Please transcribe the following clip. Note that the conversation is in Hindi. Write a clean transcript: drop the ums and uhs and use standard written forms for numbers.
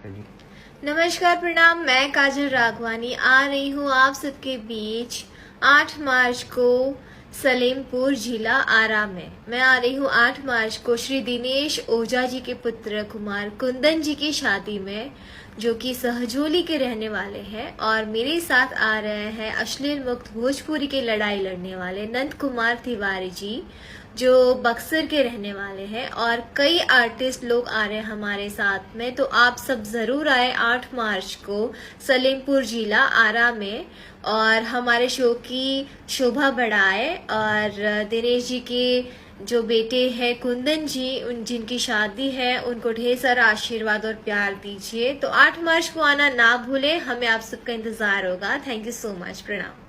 जी। नमस्कार, प्रणाम। मैं काजल राघवानी आ रही हूँ आप सबके बीच 8 मार्च को सलेमपुर जिला आरा में। मैं आ रही हूँ 8 मार्च को श्री दिनेश ओझा जी के पुत्र कुमार कुंदन जी की शादी में, जो कि सहजोली के रहने वाले हैं। और मेरे साथ आ रहे हैं अश्लील मुक्त भोजपुरी के लड़ाई लड़ने वाले नंद कुमार तिवारी जी, जो बक्सर के रहने वाले हैं। और कई आर्टिस्ट लोग आ रहे हैं हमारे साथ में, तो आप सब जरूर आए 8 मार्च को सलेमपुर जिला आरा में और हमारे शो की शोभा बढ़ाए। और दिनेश जी के जो बेटे हैं कुंदन जी, उन जिनकी शादी है, उनको ढेर सारा आशीर्वाद और प्यार दीजिए। तो 8 मार्च को आना ना भूले, हमें आप सबका इंतजार होगा। Thank you so much. प्रणाम।